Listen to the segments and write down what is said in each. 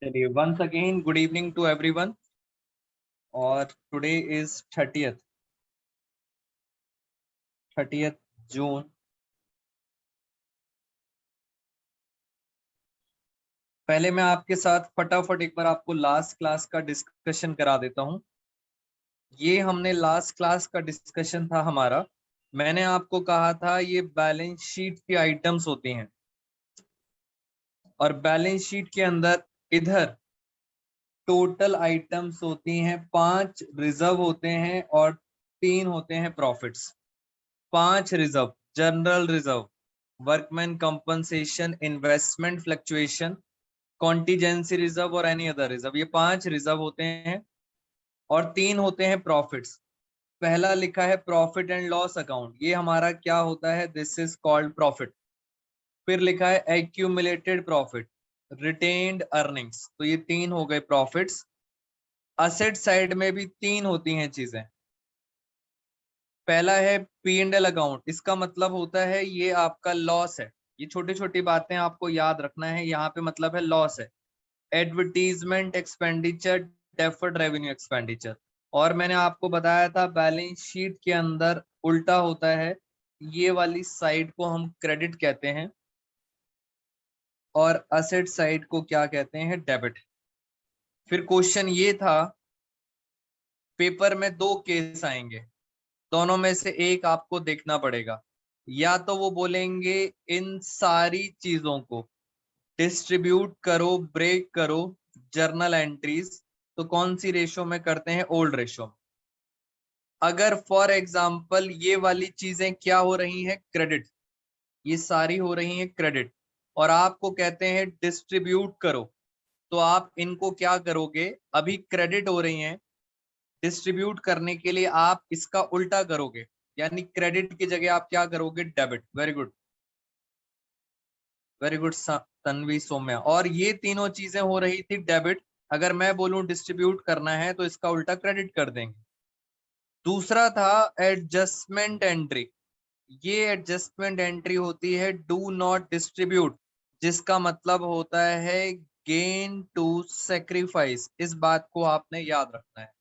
चलिए once again good evening to everyone. और today is 30th June. पहले मैं आपके साथ फटाफट एक बार आपको लास्ट क्लास का डिस्कशन करा देता हूं। ये हमने लास्ट क्लास का डिस्कशन था हमारा। मैंने आपको कहा था ये बैलेंस शीट की आइटम्स होती हैं और बैलेंस शीट के अंदर इधर टोटल आइटम्स होती हैं 5 रिजर्व होते हैं और 3 होते हैं profits. 5 reserve: general reserve, workman compensation, investment fluctuation, contingency reserve और एनी अदर रिजर्व। ये 5 रिजर्व होते हैं और 3 होते हैं प्रॉफिट्स। पहला लिखा है प्रॉफिट एंड लॉस अकाउंट, ये हमारा क्या होता है? This is called profit. फिर लिखा है एक्यूमुलेटेड प्रॉफिट, रिटेन्ड अर्निंग्स, तो ये 3 हो गए प्रॉफिट्स। असेट साइड में भी 3 होती हैं चीजें। पहला है पी एंड एल अकाउंट, इसका मतलब होता है ये आपका लॉस है। ये छोटी छोटी बातें आपको याद रखना है, यहाँ पे मतलब है लॉस है। Advertisement expenditure, deferred revenue expenditure. और मैंने आपको बताया था बैलेंस शीट के अंदर उल्टा होता है, ये वाली साइड को हम क्रेडिट कहते हैं और असेट साइड को क्या कहते हैं? डेबिट। फिर क्वेश्चन ये था, पेपर में 2 केस आएंगे, दोनों में से एक आपको देखना पड़ेगा। या तो वो बोलेंगे इन सारी चीजों को डिस्ट्रीब्यूट करो, ब्रेक करो जर्नल एंट्रीज, तो कौन सी रेशो में करते हैं? Old ratio. अगर फॉर एग्जांपल ये वाली चीजें क्या हो रही हैं? क्रेडिट, ये सारी हो रही हैं क्रेडिट, और आपको कहते हैं डिस्ट्रीब्यूट करो, तो आप इनको क्या करोगे? अभी क्रेडिट हो रही हैं, डिस्ट्रीब्यूट करने के लिए आप इसका उल्टा करोगे, यानी क्रेडिट की जगह आप क्या करोगे? Debit. Very good, very good Tanvi, Saumya. और ये तीनों चीजें हो रही थी डेबिट। अगर मैं बोलूं डिस्ट्रीब्यूट करना है तो इसका उल्टा क्रेडिट कर देंगे। दूसरा था एडजस्टमेंट एंट्री। ये एडजस्टमेंट एंट्री होती है डू नॉट डिस्ट्रीब्यूट, जिसका मतलब होता है गेन टू सेक्रीफाइस। इस बात को आपने याद रखना है।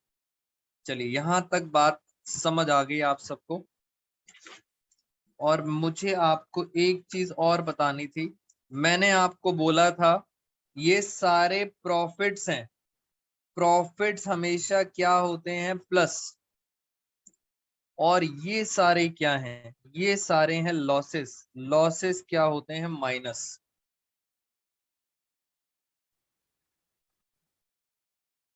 चलिए यहां तक बात समझ आ गई आप सबको। और मुझे आपको एक चीज और बतानी थी। मैंने आपको बोला था ये सारे प्रॉफिट्स हैं, प्रॉफिट्स हमेशा क्या होते हैं? प्लस। और ये सारे क्या हैं? ये सारे हैं लॉसेस। लॉसेस क्या होते हैं? माइनस।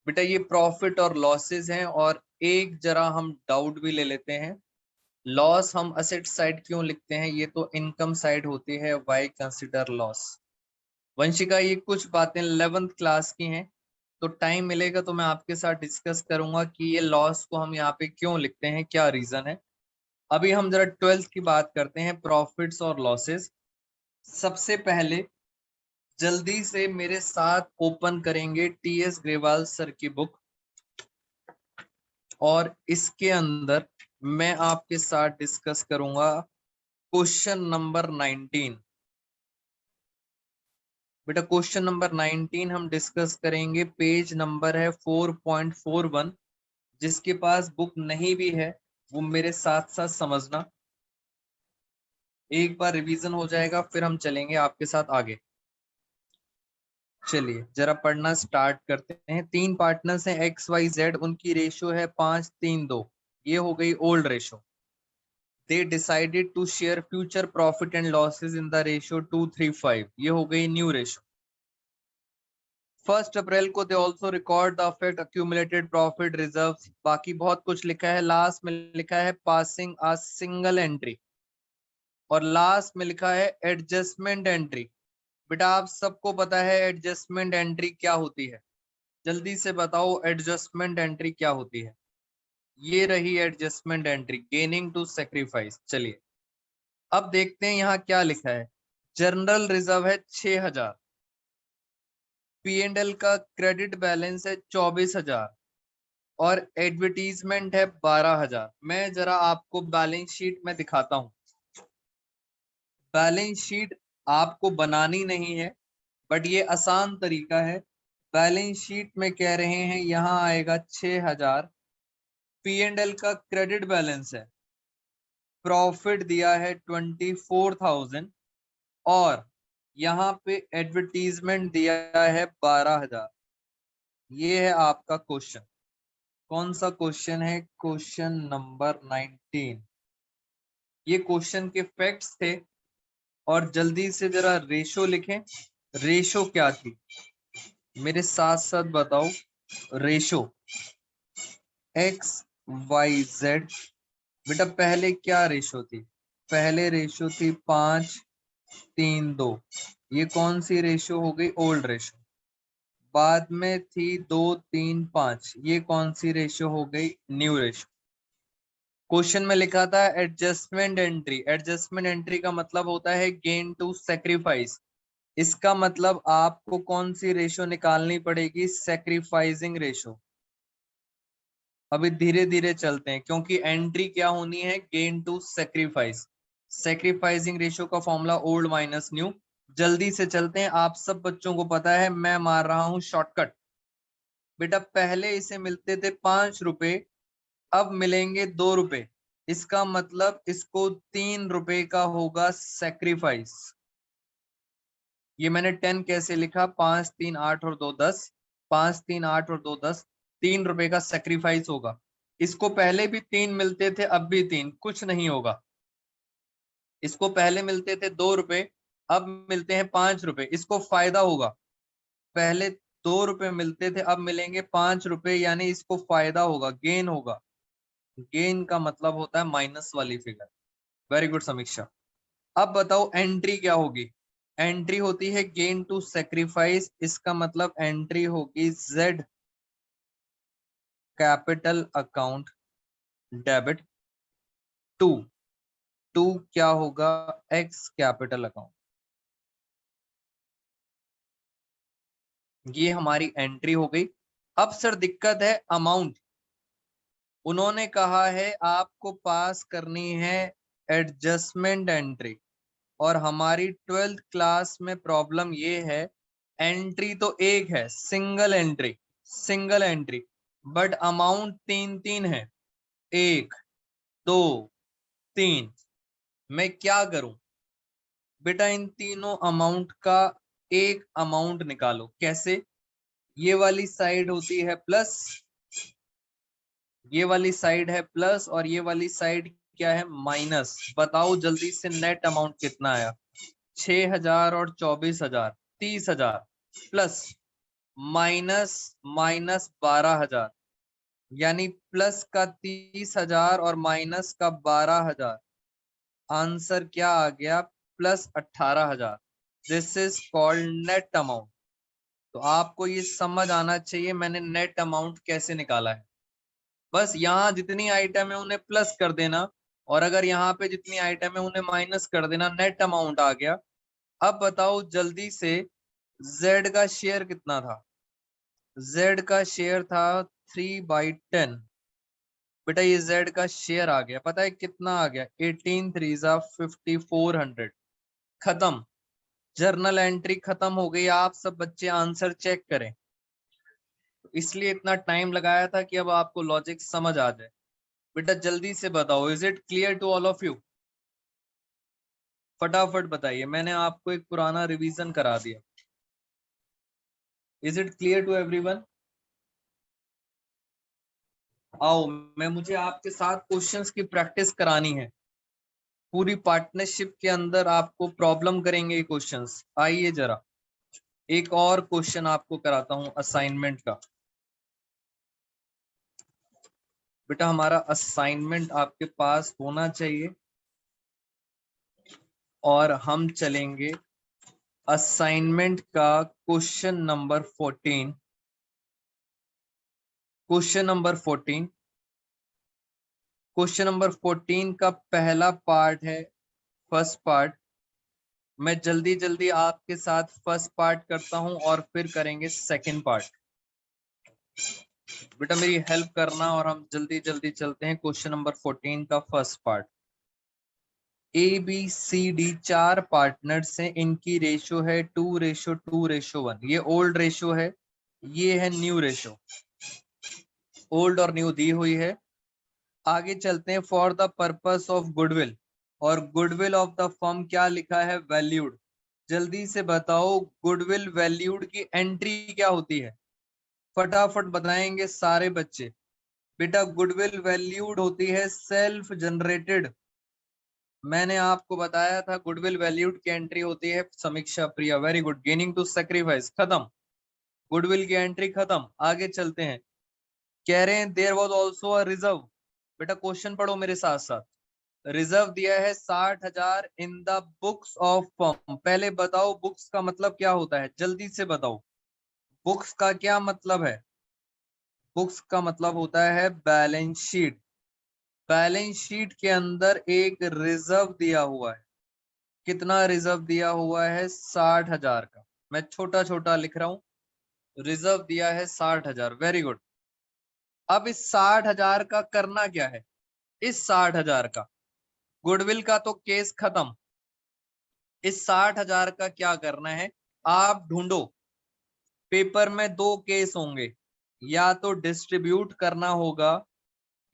बेटा ये प्रॉफिट और लॉसेस हैं। और एक जरा हम डाउट भी ले लेते हैं, लॉस हम असेट साइड क्यों लिखते हैं? ये तो इनकम साइड होती है, व्हाई कंसिडर लॉस? वंशिका ये कुछ बातें 11th क्लास की हैं, तो टाइम मिलेगा तो मैं आपके साथ डिस्कस करूंगा कि ये लॉस को हम यहाँ पे क्यों लिखते हैं, क्या रीजन है। अभी हम जरा 12th की बात करते हैं, प्रॉफिट्स और लॉसेस। सबसे पहले जल्दी से मेरे साथ ओपन करेंगे टीएस ग्रेवाल सर की बुक, और इसके अंदर मैं आपके साथ डिस्कस करूंगा क्वेश्चन नंबर 19। बेटा क्वेश्चन नंबर 19 हम डिस्कस करेंगे, पेज नंबर है 4.41। जिसके पास बुक नहीं भी है वो मेरे साथ साथ समझना, एक बार रिवीजन हो जाएगा फिर हम चलेंगे आपके साथ आगे। चलिए जरा पढ़ना स्टार्ट करते हैं। 3 पार्टनर्स हैं XYZ, उनकी रेशो है 5-3-2, ये हो गई old ratio. They decided to share future profit and losses in the ratio 2-3-5, ये हो गई न्यू रेशो। 1 अप्रैल को they also record the affect accumulated profit reserves, बाकी बहुत कुछ लिखा है। लास्ट में लिखा है पासिंग अ सिंगल एंट्री, और लास्ट में लिखा है एडजस्टमेंट एंट्री। बेटा आप सबको पता है एडजस्टमेंट एंट्री क्या होती है? जल्दी से बताओ एडजस्टमेंट एंट्री क्या होती है? ये रही adjustment entry, gaining to sacrifice. चलिए अब देखते हैं यहाँ क्या लिखा है। जनरल रिजर्व है 6000, P&L का क्रेडिट बैलेंस है 24000, और एडवर्टीजमेंट है 12000। मैं जरा आपको बैलेंस शीट में दिखाता हूँ। बैलेंस शीट आपको बनानी नहीं है, बट ये आसान तरीका है। बैलेंस शीट में कह रहे हैं यहाँ आएगा 6000, P&L का क्रेडिट बैलेंस है, प्रॉफिट दिया है 24,000 और यहाँ पे एडवर्टीजमेंट दिया है 12,000। ये है आपका क्वेश्चन। कौन सा क्वेश्चन है? Question number 19। ये क्वेश्चन के फैक्ट्स थे और जल्दी से जरा रेशो लिखें। रेशो क्या थी मेरे साथ साथ बताओ। Ratio XYZ। बेटा पहले क्या रेशो थी? पहले रेशो थी 5:3:2। ये कौन सी रेशो हो गई? Old ratio. बाद में थी 2:3:5। ये कौन सी रेशो हो गई? New ratio. क्वेश्चन में लिखा था एडजस्टमेंट एंट्री। एडजस्टमेंट एंट्री का मतलब होता है गेन टू सेक्रीफाइस। इसका मतलब आपको कौन सी रेशो निकालनी पड़ेगी? Sacrificing ratio. अभी धीरे धीरे चलते हैं क्योंकि एंट्री क्या होनी है? Gain to sacrifice. Sacrificing ratio का फॉर्मूला ओल्ड माइनस न्यू। जल्दी से चलते हैं, आप सब बच्चों को पता है, मैं मार रहा हूं शॉर्टकट। बेटा पहले इसे मिलते थे 5 रुपए, अब मिलेंगे 2 रुपए। इसका मतलब इसको 3 रुपए का होगा सेक्रीफाइस। ये मैंने 10 कैसे लिखा? 5 3 8 और 2 10। 5 3 8 और 2 10। 3 रुपए का सेक्रीफाइस होगा। इसको पहले भी 3 मिलते थे, अब भी 3, कुछ नहीं होगा। इसको पहले मिलते थे 2 रुपए, अब मिलते हैं 5 रुपए, इसको फायदा होगा। पहले 2 रुपए मिलते थे, अब मिलेंगे 5 रुपए, यानी इसको फायदा होगा, गेन होगा। गेन का मतलब होता है माइनस वाली फिगर। वेरी गुड समीक्षा। अब बताओ एंट्री क्या होगी? एंट्री होती है गेन टू सेक्रीफाइस। इसका मतलब एंट्री होगी Z capital account debit to क्या होगा? X capital account. ये हमारी एंट्री हो गई। अब सर दिक्कत है अमाउंट। उन्होंने कहा है आपको पास करनी है एडजस्टमेंट एंट्री, और हमारी 12th क्लास में प्रॉब्लम ये है, एंट्री तो एक है, single entry, single entry, but amount 3 है। 1 2 3। मैं क्या करूं? बेटा इन तीनों अमाउंट का एक अमाउंट निकालो। कैसे? ये वाली साइड होती है प्लस, ये वाली साइड है प्लस, और ये वाली साइड क्या है? माइनस। बताओ जल्दी से नेट अमाउंट कितना आया? 6,000 और 24,000, 30,000 प्लस माइनस माइनस 12,000, यानी प्लस का 30,000 और माइनस का 12,000। आंसर क्या आ गया? Plus 18,000। This is called net amount. तो आपको ये समझ आना चाहिए मैंने नेट अमाउंट कैसे निकाला है। बस यहाँ जितनी आइटम है उन्हें प्लस कर देना, और अगर यहाँ पे जितनी आइटम है उन्हें माइनस कर देना, नेट अमाउंट आ गया। अब बताओ जल्दी से Z का शेयर कितना था? Z का शेयर था 3/10। बेटा ये Z का शेयर आ गया, पता है कितना आ गया? 18 3 5400। खत्म। जर्नल एंट्री खत्म हो गई। आप सब बच्चे आंसर चेक करें। इसलिए इतना टाइम लगाया था कि अब आपको लॉजिक समझ आ जाए। बेटा जल्दी से बताओ, is it clear to all of you? फटाफट बताइए, मैंने आपको एक पुराना रिवीजन करा दिया। Is it clear to everyone? आओ, मुझे आपके साथ क्वेश्चंस की प्रैक्टिस करानी है। पूरी पार्टनरशिप के अंदर आपको प्रॉब्लम करेंगे क्वेश्चंस। आइए जरा एक और क्वेश्चन आपको कराता हूं असाइनमेंट का। बेटा हमारा असाइनमेंट आपके पास होना चाहिए, और हम चलेंगे असाइनमेंट का question number 14। Question number 14। Question number 14 का पहला पार्ट है फर्स्ट पार्ट। मैं जल्दी जल्दी आपके साथ फर्स्ट पार्ट करता हूं और फिर करेंगे सेकंड पार्ट। बेटा मेरी हेल्प करना और हम जल्दी जल्दी चलते हैं। क्वेश्चन नंबर 14 का फर्स्ट पार्ट। ABCD 4 पार्टनर से, इनकी रेशो है 2:2:1। ये ओल्ड रेशो है, ये है न्यू रेशो, ओल्ड और न्यू दी हुई है। आगे चलते हैं, for the purpose of goodwill, और गुडविल ऑफ द फर्म क्या लिखा है, वैल्यूड। जल्दी से बताओ गुडविल वैल्यूड की एंट्री क्या होती है, फटाफट बताएंगे सारे बच्चे। बेटा गुडविल वैल्यूड होती है सेल्फ जनरेटेड। मैंने आपको बताया था गुडविल वैल्यूड की एंट्री होती है, Samiksha Priya very good. Gaining to sacrifice खत्म, गुडविल की एंट्री खत्म। आगे चलते हैं, कह रहे हैं there was also a reserve. बेटा क्वेश्चन पढ़ो मेरे साथ साथ। रिजर्व दिया है 60,000 in the books of firm. पहले बताओ बुक्स का मतलब क्या होता है, जल्दी से बताओ बुक्स का क्या मतलब है। बुक्स का मतलब होता है बैलेंस शीट। बैलेंस शीट के अंदर एक रिजर्व दिया हुआ है। कितना रिजर्व दिया हुआ है, 60,000 का। मैं छोटा छोटा लिख रहा हूं, रिजर्व दिया है 60,000, वेरी गुड। अब इस 60,000 का करना क्या है, इस 60,000 का, गुडविल का तो केस खत्म। इस 60,000 का क्या करना है, आप ढूंढो। पेपर में दो केस होंगे, या तो डिस्ट्रीब्यूट करना होगा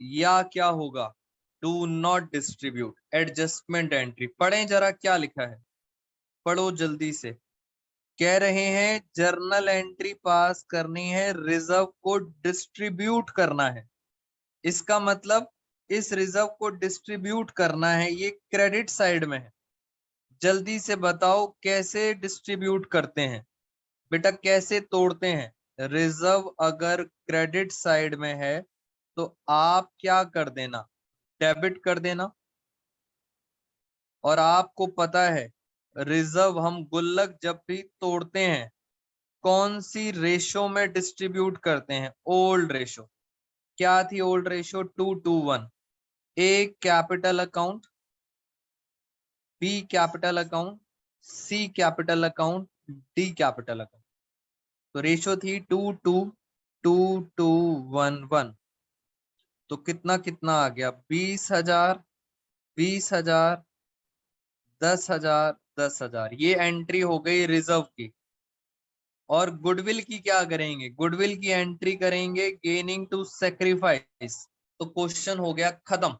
या क्या होगा, do not distribute. Adjustment entry पढ़ें जरा क्या लिखा है, पढ़ो जल्दी से। कह रहे हैं जर्नल एंट्री पास करनी है, रिजर्व को डिस्ट्रीब्यूट करना है। इसका मतलब इस रिजर्व को डिस्ट्रीब्यूट करना है, ये क्रेडिट साइड में है। जल्दी से बताओ कैसे डिस्ट्रीब्यूट करते हैं, बेटा कैसे तोड़ते हैं। रिजर्व अगर क्रेडिट साइड में है तो आप क्या कर देना, डेबिट कर देना। और आपको पता है रिजर्व हम गुल्लक जब भी तोड़ते हैं कौन सी रेशो में डिस्ट्रीब्यूट करते हैं, ओल्ड रेशो। क्या थी old ratio, 2:1। A capital account, B capital account, C capital account, D capital account. तो रेशो थी 2:2, 2:2, 1:1। तो कितना कितना आ गया, 20,000, 20,000, 10,000, 10,000। ये एंट्री हो गई रिजर्व की। और गुडविल की क्या करेंगे, गुडविल की एंट्री करेंगे गेनिंग टू सेक्रीफाइस। तो क्वेश्चन हो गया खत्म।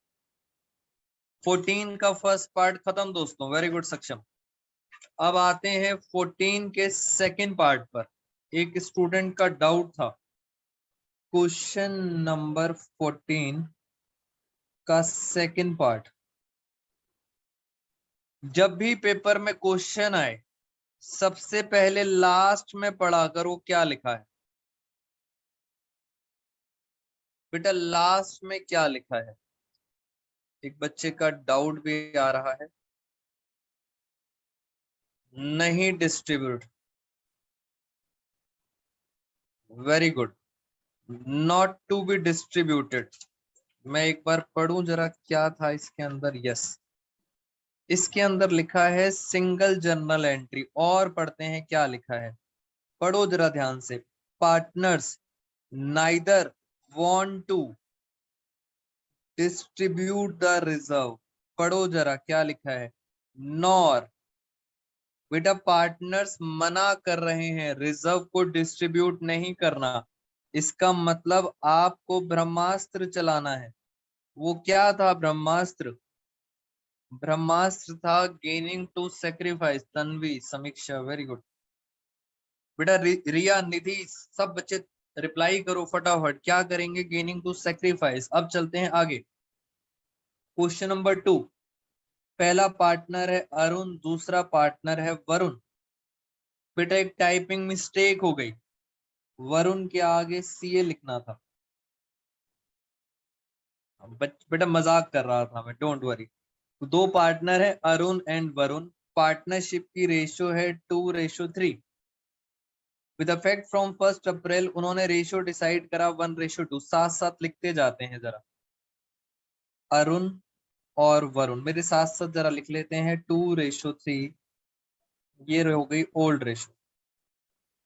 14 का फर्स्ट पार्ट खत्म दोस्तों, वेरी गुड सक्षम। अब आते हैं 14 के सेकंड पार्ट पर। एक स्टूडेंट का डाउट था, क्वेश्चन नंबर 14 का सेकंड पार्ट। जब भी पेपर में क्वेश्चन आए सबसे पहले लास्ट में पढ़ा करो क्या लिखा है। बेटा लास्ट में क्या लिखा है, एक बच्चे का डाउट भी आ रहा है। नहीं distribute, very good, not to be distributed. मैं एक बार पढ़ूं जरा क्या था इसके अंदर, यस इसके अंदर लिखा है सिंगल जर्नल एंट्री। और पढ़ते हैं क्या लिखा है, पढ़ो जरा ध्यान से। Partners neither want to distribute the reserve. पढ़ो जरा क्या लिखा है, नॉर। बेटा पार्टनर्स मना कर रहे हैं रिजर्व को डिस्ट्रीब्यूट नहीं करना। इसका मतलब आपको ब्रह्मास्त्र चलाना है। वो क्या था ब्रह्मास्त्र, ब्रह्मास्त्र था गेनिंग टू सेक्रीफाइस। तन्वी, समीक्षा वेरी गुड। बेटा रिया, निधि, सब बच्चे रिप्लाई करो फटाफट, क्या करेंगे, गेनिंग टू सेक्रीफाइस। अब चलते हैं आगे, क्वेश्चन नंबर 2। पहला पार्टनर है अरुण, दूसरा पार्टनर है वरुण। बेटा एक टाइपिंग मिस्टेक हो गई, वरुण के आगे सीए लिखना था। बेटा मजाक कर रहा था मैं, डोंट वरी। दो पार्टनर है अरुण एंड वरुण, पार्टनरशिप की रेशियो है 2:3। विद इफेक्ट फ्रॉम 1 अप्रैल उन्होंने रेशियो डिसाइड करा 1:2। साथ साथ लिखते जाते हैं जरा, अरुण और वरुण मेरे साथ साथ जरा लिख लेते हैं, 2:3। ये हो गई ओल्ड रेशियो।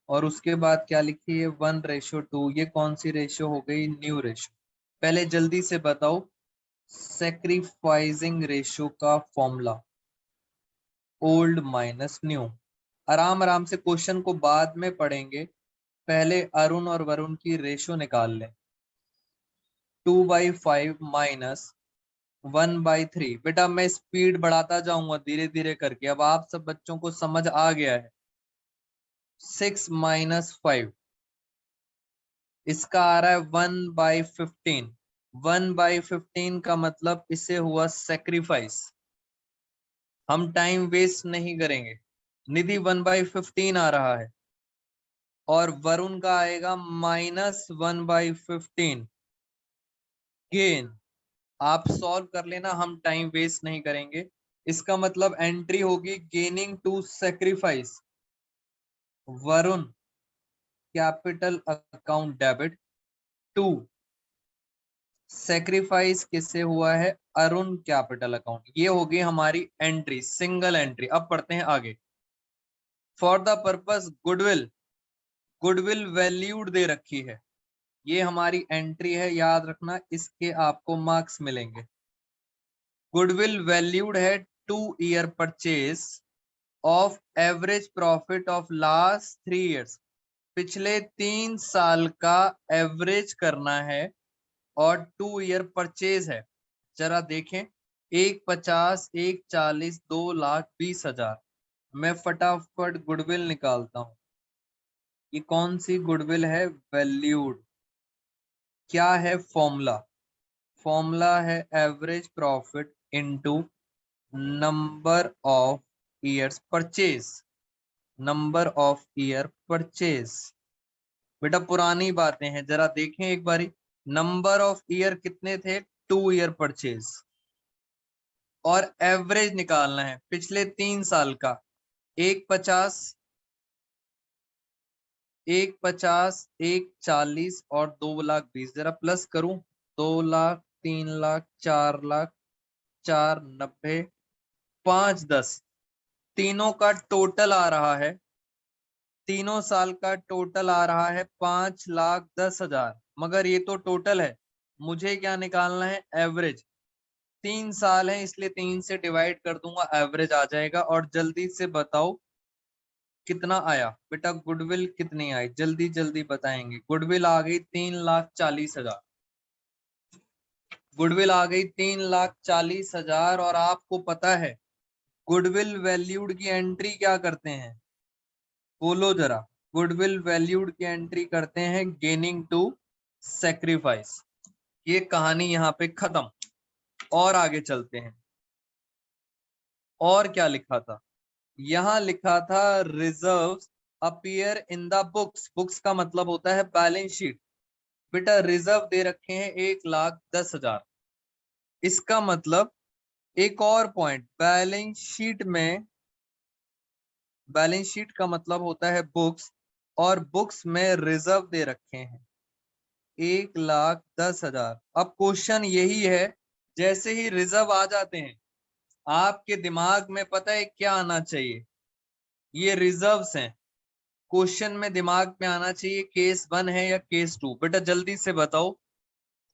और उसके बाद क्या लिखी है, 1:2। ये कौन सी रेशियो हो गई, न्यू रेशियो। पहले जल्दी से बताओ सेक्रीफाइसिंग रेशियो का फॉर्मूला, ओल्ड माइनस न्यू। आराम आराम से क्वेश्चन को बाद में पढ़ेंगे, पहले अरुण और वरुण की रेशो निकाल लें। 2/5 माइनस 1/3। बेटा मैं स्पीड बढ़ाता जाऊंगा धीरे धीरे करके, अब आप सब बच्चों को समझ आ गया है। 6 माइनस 5, इसका आ रहा है 1/15। 1/15 का मतलब इसे हुआ सेक्रीफाइस। हम टाइम वेस्ट नहीं करेंगे। निधि 1/15 आ रहा है और वरुण का आएगा -1/15 गेन। आप सॉल्व कर लेना, हम टाइम वेस्ट नहीं करेंगे। इसका मतलब एंट्री होगी gaining to sacrifice Varun capital account debit to sacrifice किससे हुआ है, अरुण कैपिटल अकाउंट। ये होगी हमारी एंट्री, सिंगल एंट्री। अब पढ़ते हैं आगे। For the purpose goodwill, goodwill valued दे रखी है, ये हमारी एंट्री है, याद रखना, इसके आपको मार्क्स मिलेंगे। गुडविल वैल्यूड है 2 year purchase of average profit of last 3 years. पिछले 3 साल का एवरेज करना है और 2 ईयर परचेज है। जरा देखें, 150, 140, 2,20,000। मैं फटाफट गुडविल निकालता हूं। ये कौन सी गुडविल है, वैल्यूड। क्या है फॉर्मूला, फॉर्मूला है average profit into number of years purchase, number of year purchase. बेटा पुरानी बातें हैं, जरा देखें एक बारी। नंबर ऑफ ईयर कितने थे, 2 ईयर परचेज, और एवरेज निकालना है पिछले 3 साल का। 150, 150, 140 और 2,20,000। जरा प्लस करूं, 2,00,000, 3,00,000, 4,00,000, 4,90, 5,10। तीनों का टोटल आ रहा है, तीनों साल का टोटल आ रहा है 5,10,000। मगर ये तो टोटल है, मुझे क्या निकालना है, एवरेज। 3 साल है इसलिए 3 से डिवाइड कर दूंगा, एवरेज आ जाएगा। और जल्दी से बताओ कितना आया बेटा, गुडविल कितनी आई, जल्दी जल्दी बताएंगे। गुडविल आ गई 3,40,000। गुडविल आ गई 3,40,000। और आपको पता है गुडविल वैल्यूड की एंट्री क्या करते हैं, बोलो जरा। गुडविल वैल्यूड की एंट्री करते हैं गेनिंग टू सेक्रीफाइस। ये कहानी यहाँ पे खत्म। और आगे चलते हैं। और क्या लिखा था, यहाँ लिखा था reserves appear in the books. Books का मतलब होता है बैलेंस शीट। बेटा रिजर्व दे रखे हैं 1,10,000। इसका मतलब एक और पॉइंट, बैलेंस शीट में, बैलेंस शीट का मतलब होता है बुक्स, और बुक्स में रिजर्व दे रखे हैं 1,10,000। अब क्वेश्चन यही है, जैसे ही रिजर्व आ जाते हैं आपके दिमाग में पता है क्या आना चाहिए, ये रिजर्व्स हैं। क्वेश्चन में दिमाग में आना चाहिए केस 1 है या केस 2। बेटा जल्दी से बताओ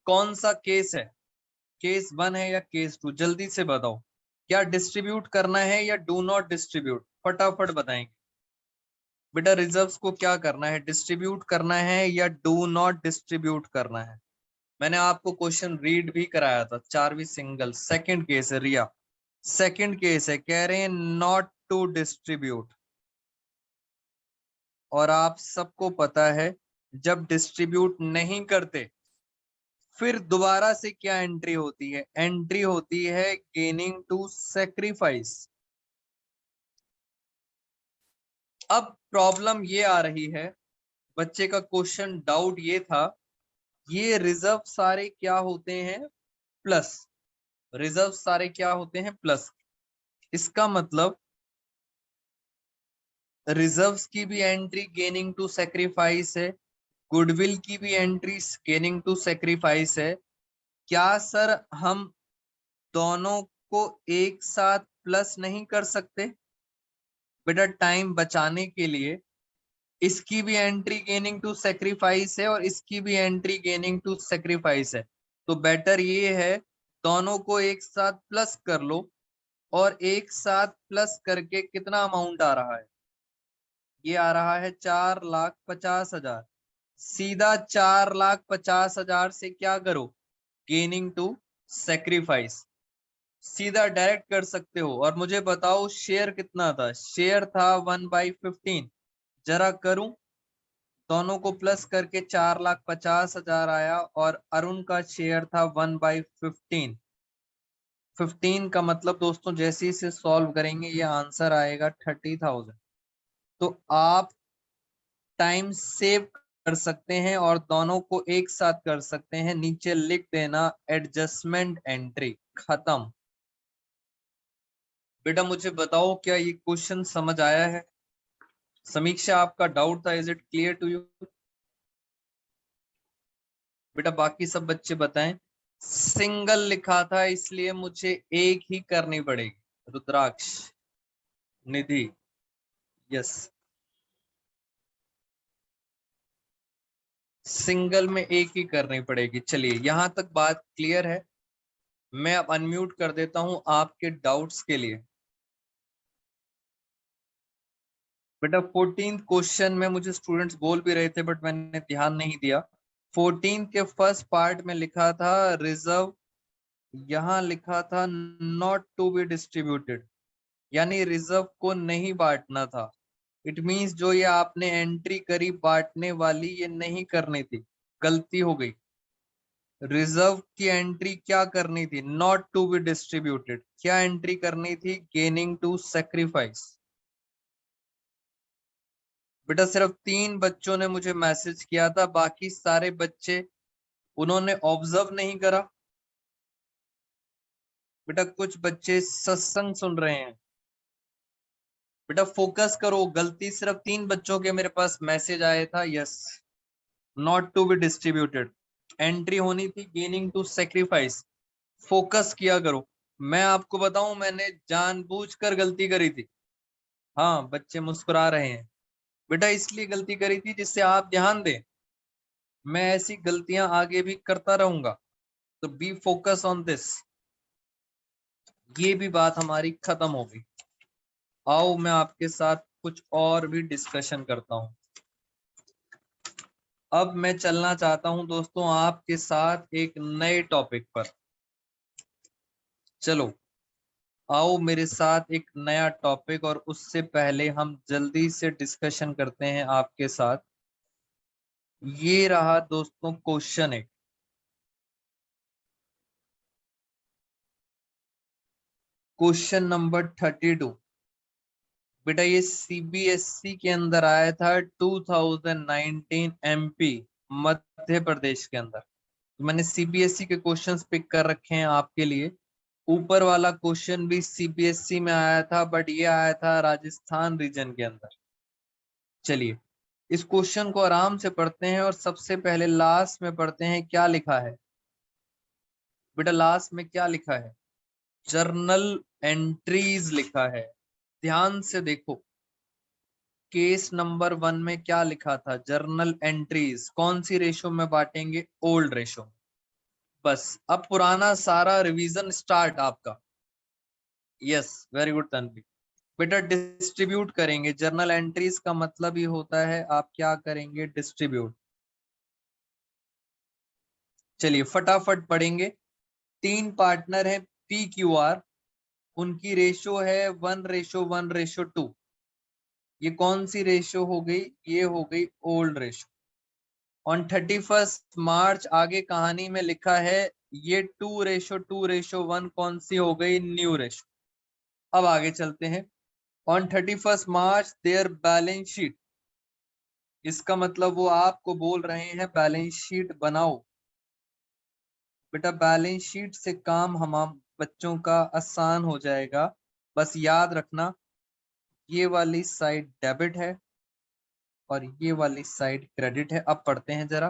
कौन सा केस है, केस 1 है या केस 2, जल्दी से बताओ। क्या डिस्ट्रीब्यूट करना है या डू नॉट डिस्ट्रीब्यूट, फटाफट बताएंगे। बेटा रिजर्व्स को क्या करना है, डिस्ट्रीब्यूट करना है या डू नॉट डिस्ट्रीब्यूट करना है। मैंने आपको क्वेश्चन रीड भी कराया था, 4वीं सिंगल, सेकंड केस है रिया, सेकंड केस है, कह रहे हैं नॉट टू डिस्ट्रीब्यूट। और आप सबको पता है जब डिस्ट्रीब्यूट नहीं करते फिर दोबारा से क्या एंट्री होती है, एंट्री होती है गेनिंग टू सेक्रीफाइस। अब प्रॉब्लम ये आ रही है, बच्चे का क्वेश्चन डाउट ये था, ये रिजर्व सारे क्या होते हैं, प्लस। रिजर्व सारे क्या होते हैं, प्लस। इसका मतलब रिजर्व्स की भी एंट्री गेनिंग टू सेक्रीफाइस है, गुडविल की भी एंट्री गेनिंग टू सेक्रीफाइस है। क्या सर हम दोनों को एक साथ प्लस नहीं कर सकते, बेटा टाइम बचाने के लिए इसकी भी एंट्री गेनिंग टू सेक्रीफाइस है और इसकी भी एंट्री गेनिंग टू सेक्रीफाइस है। तो बेटर ये है दोनों को एक साथ प्लस कर लो, और एक साथ प्लस करके कितना अमाउंट आ रहा है, ये आ रहा है 4,50,000। सीधा 4,50,000 से क्या करो, गेनिंग टू सेक्रीफाइस, सीधा डायरेक्ट कर सकते हो। और मुझे बताओ शेयर कितना था, शेयर था 1/15। जरा करूं, दोनों को प्लस करके 4,50,000 आया, और अरुण का शेयर था 1/15। 15 का मतलब दोस्तों जैसे ही इसे सॉल्व करेंगे ये आंसर आएगा 30,000। तो आप टाइम सेव कर सकते हैं और दोनों को एक साथ कर सकते हैं। नीचे लिख देना एडजस्टमेंट एंट्री, खत्म। बेटा मुझे बताओ क्या ये क्वेश्चन समझ आया है? समीक्षा आपका डाउट था, is it clear to you? बेटा बाकी सब बच्चे बताएं। सिंगल लिखा था इसलिए मुझे एक ही करनी पड़ेगी। रुद्राक्ष, निधि, यस, सिंगल में एक ही करनी पड़ेगी। चलिए यहां तक बात क्लियर है। मैं अब अनम्यूट कर देता हूं आपके डाउट्स के लिए। बेटा 14th क्वेश्चन में मुझे स्टूडेंट्स बोल भी रहे थे बट मैंने ध्यान नहीं दिया। 14 के फर्स्ट पार्ट में लिखा था रिजर्व, यहाँ लिखा था नॉट टू बी डिस्ट्रीब्यूटेड, यानी रिजर्व को नहीं बांटना था। इट मींस जो ये आपने एंट्री करी बांटने वाली, ये नहीं करनी थी, गलती हो गई। रिजर्व की एंट्री क्या करनी थी, नॉट टू बी डिस्ट्रीब्यूटेड। क्या एंट्री करनी थी, गेनिंग टू सेक्रीफाइस। बेटा सिर्फ 3 बच्चों ने मुझे मैसेज किया था, बाकी सारे बच्चे उन्होंने ऑब्जर्व नहीं करा। बेटा कुछ बच्चे सत्संग सुन रहे हैं। बेटा फोकस करो, गलती सिर्फ 3 बच्चों के मेरे पास मैसेज आया था, yes, not to be distributed, entry होनी थी गेनिंग टू सेक्रीफाइस। फोकस किया करो। मैं आपको बताऊं मैंने जानबूझकर गलती करी थी। हाँ बच्चे मुस्कुरा रहे हैं। बेटा इसलिए गलती करी थी जिससे आप ध्यान दें। मैं ऐसी गलतियां आगे भी करता रहूंगा, तो बी फोकस ऑन दिस। ये भी बात हमारी खत्म हो गई। आओ मैं आपके साथ कुछ और भी डिस्कशन करता हूं। अब मैं चलना चाहता हूं दोस्तों आपके साथ एक नए टॉपिक पर। चलो आओ मेरे साथ एक नया टॉपिक, और उससे पहले हम जल्दी से डिस्कशन करते हैं आपके साथ। ये रहा दोस्तों क्वेश्चन एक। Question number 32। बेटा ये सीबीएसई के अंदर आया था 2019 एमपी, मध्य प्रदेश के अंदर। तो मैंने सीबीएसई के क्वेश्चंस पिक कर रखे हैं आपके लिए। ऊपर वाला क्वेश्चन भी सीबीएसई में आया था बट ये आया था राजस्थान रीजन के अंदर। चलिए इस क्वेश्चन को आराम से पढ़ते हैं, और सबसे पहले लास्ट में पढ़ते हैं क्या लिखा है। बेटा लास्ट में क्या लिखा है, जर्नल एंट्रीज लिखा है। ध्यान से देखो, केस नंबर 1 में क्या लिखा था, जर्नल एंट्रीज कौन सी रेशो में बांटेंगे, ओल्ड रेशो। बस अब पुराना सारा रिवीजन स्टार्ट आपका। Yes very good Tanvi. बेटा डिस्ट्रीब्यूट करेंगे, जर्नल एंट्रीज का मतलब ही होता है आप क्या करेंगे, डिस्ट्रीब्यूट। चलिए फटाफट पढ़ेंगे। 3 पार्टनर है पी क्यू आर, उनकी रेशो है 1:1:2। ये कौन सी रेशो हो गई, ये हो गई ओल्ड रेशो। ऑन 31 मार्च आगे कहानी में लिखा है ये 2:2:1 कौन सी हो गई, न्यू रेशो। अब आगे चलते हैं। On 31 March their balance sheet, इसका मतलब वो आपको बोल रहे हैं बैलेंस शीट बनाओ। बेटा बैलेंस शीट से काम हम बच्चों का आसान हो जाएगा। बस याद रखना ये वाली साइड डेबिट है और ये वाली साइड क्रेडिट है। अब पढ़ते हैं जरा।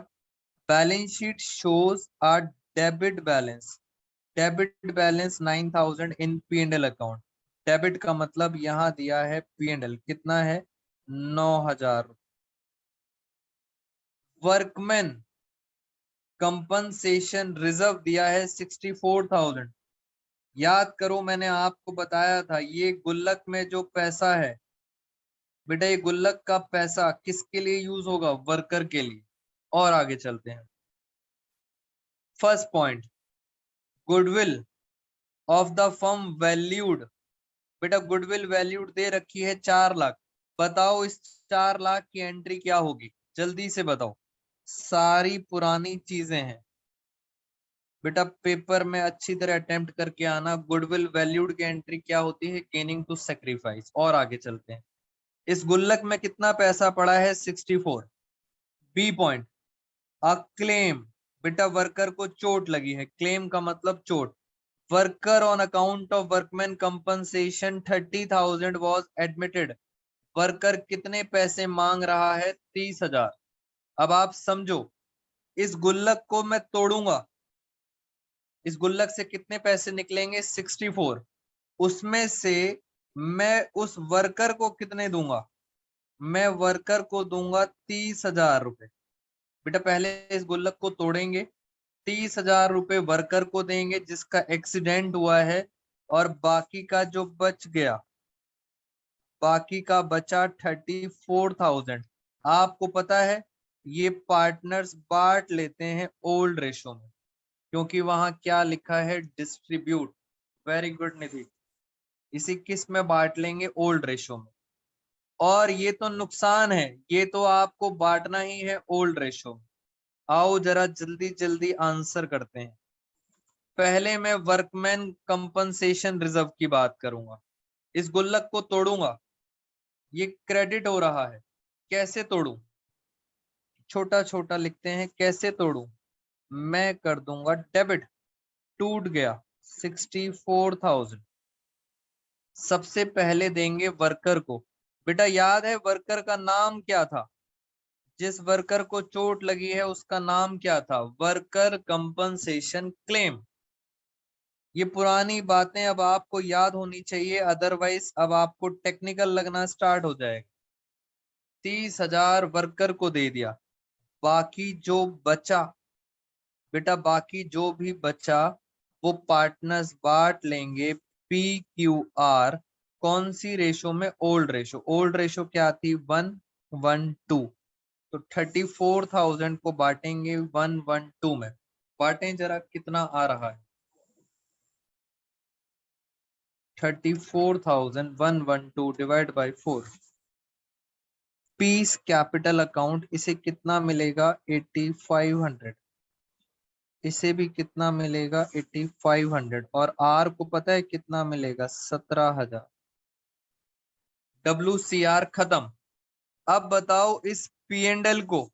Balance sheet shows a debit balance, debit balance 9,000 in P and L account. Debit का मतलब यहाँ दिया है पी एंड एल कितना है, 9,000। वर्कमैन कंपनसेशन रिजर्व दिया है 64,000। याद करो मैंने आपको बताया था ये गुल्लक में जो पैसा है बेटा ये गुल्लक का पैसा किसके लिए यूज होगा? वर्कर के लिए। और आगे चलते हैं। First point, goodwill of the firm valued. बेटा गुडविल वैल्यूड दे रखी है 4 लाख। बताओ इस 4 लाख की एंट्री क्या होगी? जल्दी से बताओ। सारी पुरानी चीजें हैं बेटा, पेपर में अच्छी तरह अटेम्प्ट करके आना। गुडविल वैल्यूड की एंट्री क्या होती है? Gaining to sacrifice. और आगे चलते हैं। इस गुल्लक में कितना पैसा पड़ा है? 64। B point, a claim. बेटा वर्कर को चोट लगी है, क्लेम का मतलब चोट। Worker on account of workman compensation 30,000 was admitted. Worker कितने पैसे मांग रहा है? 30,000। अब आप समझो, इस गुल्लक को मैं तोड़ूंगा, इस गुल्लक से कितने पैसे निकलेंगे? 64। उसमें से मैं उस वर्कर को कितने दूंगा? मैं वर्कर को दूंगा 30,000 रुपए। बेटा पहले इस गुल्लक को तोड़ेंगे, 30,000 रुपए वर्कर को देंगे जिसका एक्सीडेंट हुआ है, और बाकी का जो बच गया, बाकी का बचा 34,000। आपको पता है ये पार्टनर्स बांट लेते हैं ओल्ड रेशो में, क्योंकि वहां क्या लिखा है? डिस्ट्रीब्यूट। वेरी गुड निधि। इसी किस में बांट लेंगे? ओल्ड रेशो में। और ये तो नुकसान है, ये तो आपको बांटना ही है ओल्ड रेशो में। आओ जरा जल्दी जल्दी आंसर करते हैं। पहले मैं वर्कमैन कंपनसेशन रिजर्व की बात करूंगा। इस गुल्लक को तोड़ूंगा, ये क्रेडिट हो रहा है। कैसे तोड़ू? छोटा छोटा लिखते हैं, कैसे तोड़ू? मैं कर दूंगा डेबिट। टूट गया 64,000। सबसे पहले देंगे वर्कर को। बेटा याद है वर्कर का नाम क्या था? जिस वर्कर को चोट लगी है उसका नाम क्या था? Worker compensation claim. ये पुरानी बातें अब आपको याद होनी चाहिए, अदरवाइज अब आपको टेक्निकल लगना स्टार्ट हो जाएगा। 30,000 वर्कर को दे दिया। बाकी जो बचा, बेटा बाकी जो भी बचा वो पार्टनर्स बांट लेंगे PQR। कौन सी रेशो में? Old ratio. ओल्ड रेशो क्या थी? 1:1:2। तो 34,000 को बांटेंगे 1:1:2 में। बांटें जरा, कितना आ रहा है? 34,000 1:1:2 divide by 4। Piece capital account, इसे कितना मिलेगा? 8500। इसे भी कितना मिलेगा? 8500। और आर को पता है कितना मिलेगा? 17,000। WCR खत्म। अब बताओ इस P&L को,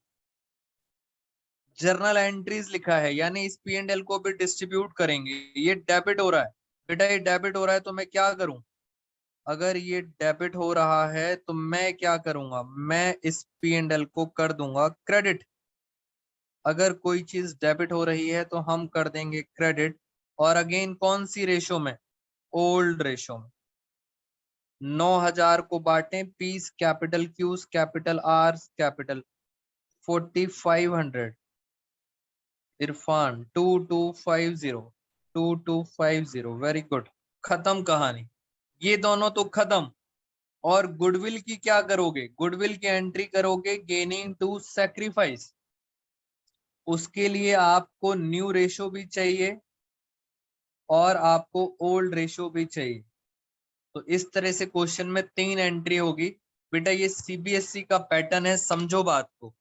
जर्नल एंट्रीज लिखा है, यानी इस P&L को भी डिस्ट्रीब्यूट करेंगे। ये डेबिट हो रहा है बेटा, ये डेबिट हो रहा है तो मैं क्या करूं? अगर ये डेबिट हो रहा है तो मैं क्या करूंगा? मैं इस P&L को कर दूंगा क्रेडिट। अगर कोई चीज डेबिट हो रही है तो हम कर देंगे क्रेडिट। और अगेन कौन सी रेशो में? ओल्ड रेशो में। 9,000 को बांटें, P's capital Q's capital R capital. 4,500। Irfan 2250। Very good. खत्म कहानी। ये दोनों तो खत्म। और गुडविल की क्या करोगे? गुडविल की एंट्री करोगे गेनिंग टू सेक्रीफाइस। उसके लिए आपको न्यू रेशो भी चाहिए और आपको ओल्ड रेशो भी चाहिए। तो इस तरह से क्वेश्चन में 3 एंट्री होगी। बेटा ये CBSE का पैटर्न है, समझो बात को।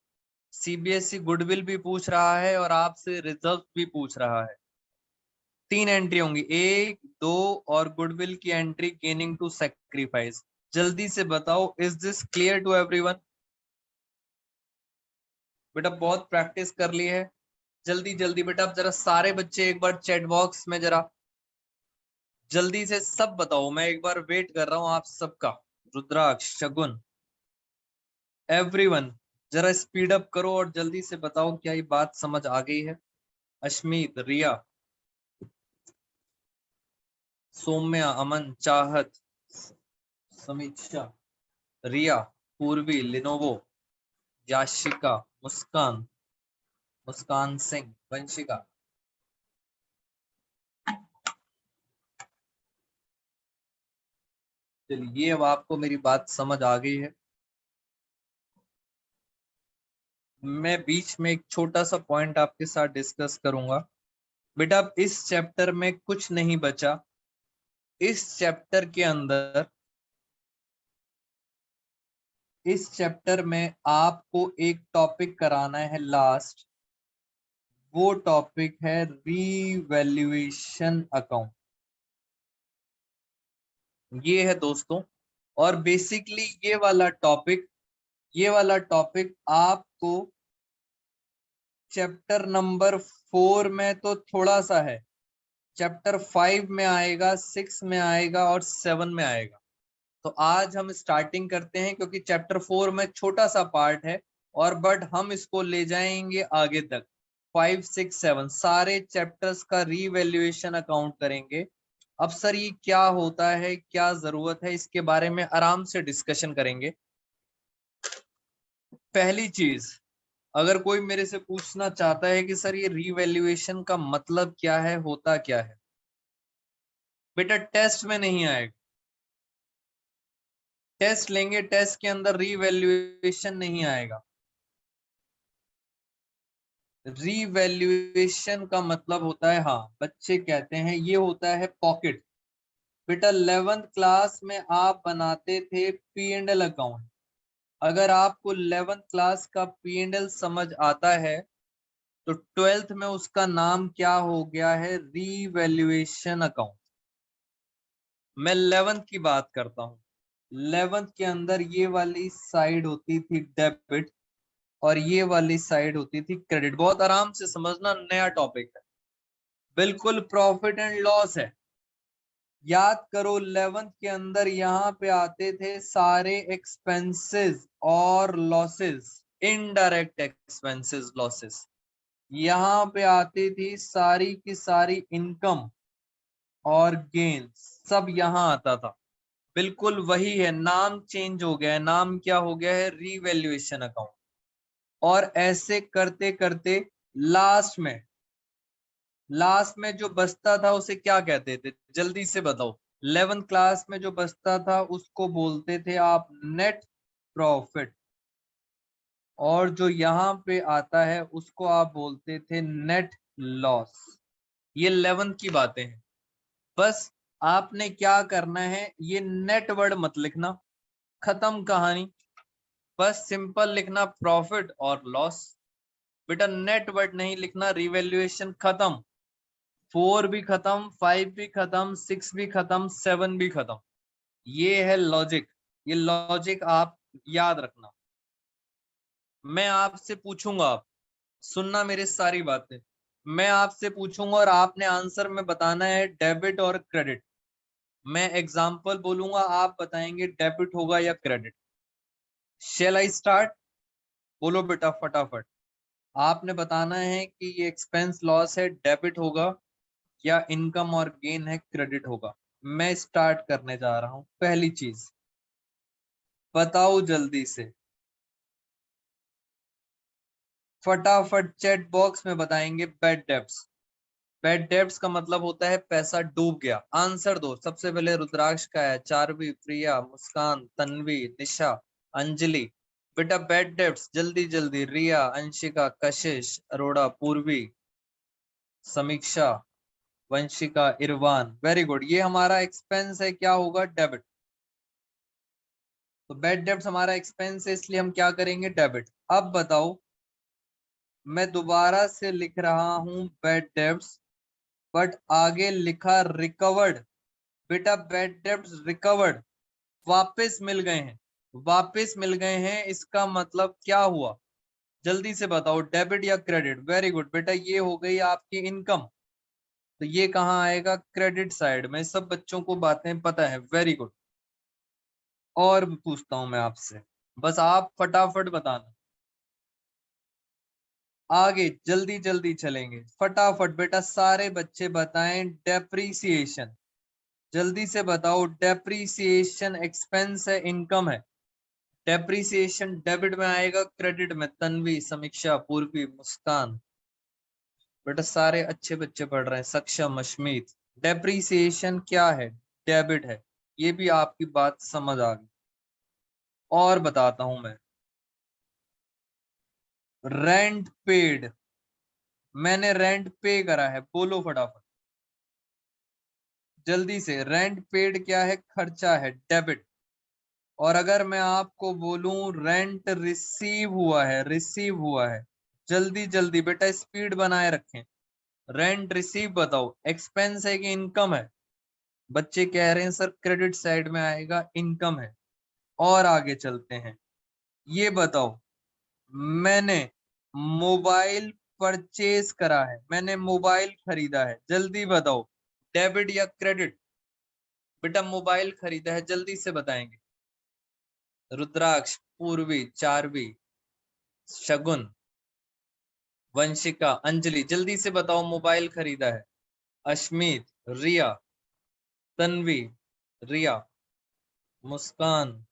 CBSE गुडविल भी पूछ रहा है और आपसे रिजर्व भी पूछ रहा है। 3 एंट्री होंगी, 1, 2 और गुडविल की एंट्री गेनिंग टू सेक्रीफाइस। जल्दी से बताओ, is this clear to everyone? बेटा बहुत प्रैक्टिस कर ली है। जल्दी जल्दी बेटा, अब जरा सारे बच्चे एक बार चैट बॉक्स में जरा जल्दी से सब बताओ। मैं एक बार वेट कर रहा हूं आप सबका। रुद्राक्ष, शगुन, एवरीवन जरा स्पीड अप करो और जल्दी से बताओ क्या ये बात समझ आ गई है? अश्मीत, रिया, सौम्या, अमन, चाहत, समीक्षा, रिया, पूर्वी, लिनोवो, याशिका, मुस्कान, मुस्कान सिंह, वंशिका। चलिए अब आपको मेरी बात समझ आ गई है। मैं बीच में एक छोटा सा पॉइंट आपके साथ डिस्कस करूंगा। बेटा अब इस चैप्टर में कुछ नहीं बचा। इस चैप्टर के अंदर, इस चैप्टर में आपको एक टॉपिक कराना है लास्ट। वो टॉपिक है रीवैल्यूएशन अकाउंट। ये है दोस्तों। और बेसिकली ये वाला टॉपिक आपको चैप्टर नंबर 4 में तो थोड़ा सा है, चैप्टर 5 में आएगा, 6 में आएगा और 7 में आएगा। तो आज हम स्टार्टिंग करते हैं क्योंकि चैप्टर 4 में छोटा सा पार्ट है और बट हम इसको ले जाएंगे आगे तक। 5, 6, 7 सारे चैप्टर्स का रीवैल्यूएशन अकाउंट करेंगे। अब सर ये क्या होता है, क्या जरूरत है, इसके बारे में आराम से डिस्कशन करेंगे। पहली चीज, अगर कोई मेरे से पूछना चाहता है कि सर ये रीवैल्यूएशन का मतलब क्या है, होता क्या है, बेटा टेस्ट में नहीं आएगा। टेस्ट लेंगे, टेस्ट के अंदर रीवैल्यूएशन नहीं आएगा। रीवैल्यूएशन का मतलब होता है, हाँ बच्चे कहते हैं ये होता है पॉकेट। बेटा 11th क्लास में आप बनाते थे पी एंड एल अकाउंट। अगर आपको 11th क्लास का पी एंड एल समझ आता है तो 12th में उसका नाम क्या हो गया है, रीवैल्यूएशन अकाउंट। मैं 11th की बात करता हूँ। 11th के अंदर ये वाली साइड होती थी डेबिट और ये वाली साइड होती थी क्रेडिट। बहुत आराम से समझना, नया टॉपिक है, बिल्कुल प्रॉफिट एंड लॉस है। याद करो 11th के अंदर यहाँ पे आते थे सारे एक्सपेंसेस और लॉसेस, इनडायरेक्ट एक्सपेंसेस लॉसेस। यहाँ पे आती थी सारी की सारी इनकम और गेन, सब यहाँ आता था। बिल्कुल वही है, नाम चेंज हो गया है, नाम क्या हो गया है, रीवैल्यूएशन अकाउंट। और ऐसे करते करते लास्ट में, लास्ट में जो बचता था उसे क्या कहते थे, जल्दी से बताओ। 11th क्लास में जो बचता था उसको बोलते थे आप नेट प्रॉफिट, और जो यहाँ पे आता है उसको आप बोलते थे नेट लॉस। ये 11th की बातें हैं। बस आपने क्या करना है, ये नेट वर्ड मत लिखना, खत्म कहानी। बस सिंपल लिखना प्रॉफिट और लॉस। बेटा नेट वर्ड नहीं लिखना, रिवैल्यूएशन खत्म। 4 भी खत्म, 5 भी खत्म, 6 भी खत्म, 7 भी खत्म। ये है लॉजिक। ये लॉजिक आप याद रखना। मैं आपसे पूछूंगा, आप सुनना मेरी सारी बातें। मैं आपसे पूछूंगा और आपने आंसर में बताना है डेबिट और क्रेडिट। मैं एग्जांपल बोलूंगा, आप बताएंगे डेबिट होगा या क्रेडिट। Shall I start? बोलो बेटा फटाफट। आपने बताना है कि ये एक्सपेंस लॉस है, डेबिट होगा, या इनकम और गेन है, क्रेडिट होगा। मैं स्टार्ट करने जा रहा हूं। पहली चीज बताओ जल्दी से, फटाफट चैट बॉक्स में बताएंगे। Bad debts. बैड डेब्ट्स का मतलब होता है पैसा डूब गया। आंसर दो। सबसे पहले रुद्राक्ष का है, चारवी, प्रिया, मुस्कान, तन्वी, निशा, अंजलि। बेटा बैड डेब्ट्स जल्दी जल्दी। रिया, अंशिका, कशिश, अरोड़ा, पूर्वी, समीक्षा, वंशिका, इरवान। Very good. ये हमारा एक्सपेंस है, क्या होगा, डेबिट। तो बैड डेब्ट्स हमारा एक्सपेंस है, इसलिए हम क्या करेंगे, डेबिट। अब बताओ, मैं दोबारा से लिख रहा हूं बैड डेब्ट्स, बट आगे लिखा रिकवर्ड। बेटा बैड डेब्ट्स रिकवर्ड, वापस मिल गए हैं। वापस मिल गए हैं, इसका मतलब क्या हुआ, जल्दी से बताओ, डेबिट या क्रेडिट। वेरी गुड बेटा, ये हो गई आपकी इनकम। तो ये कहाँ आएगा, क्रेडिट साइड में। सब बच्चों को बातें पता है, वेरी गुड। और भी पूछता हूं मैं आपसे, बस आप फटाफट बताना। आगे जल्दी जल्दी चलेंगे, फटाफट बेटा सारे बच्चे बताएं। डेप्रीसिएशन, जल्दी से बताओ। डेप्रीसिएशन एक्सपेंस है, इनकम है। डेप्रीसिएशन डेबिट में आएगा, क्रेडिट में। तन्वी, समीक्षा, पूर्वी, मुस्कान। बेटा सारे अच्छे बच्चे पढ़ रहे हैं। सक्षम, अश्मित। डेप्रीसिएशन क्या है, डेबिट है। ये भी आपकी बात समझ आ गई। और बताता हूं मैं, रेंट पेड, मैंने रेंट पे करा है, बोलो फटाफट जल्दी से। रेंट पेड क्या है? खर्चा है, डेबिट। और अगर मैं आपको बोलूं रेंट रिसीव हुआ है, रिसीव हुआ है, जल्दी जल्दी बेटा स्पीड बनाए रखें। रेंट रिसीव बताओ, एक्सपेंस है कि इनकम है? बच्चे कह रहे हैं सर क्रेडिट साइड में आएगा, इनकम है। और आगे चलते हैं, ये बताओ, मैंने मोबाइल परचेज करा है, मैंने मोबाइल खरीदा है, जल्दी बताओ डेबिट या क्रेडिट? बेटा मोबाइल खरीदा है, जल्दी से बताएंगे। रुद्राक्ष, पूर्वी, चारवी, शगुन, वंशिका, अंजलि, जल्दी से बताओ मोबाइल खरीदा है। अश्मित, रिया, तन्वी, रिया, मुस्कान,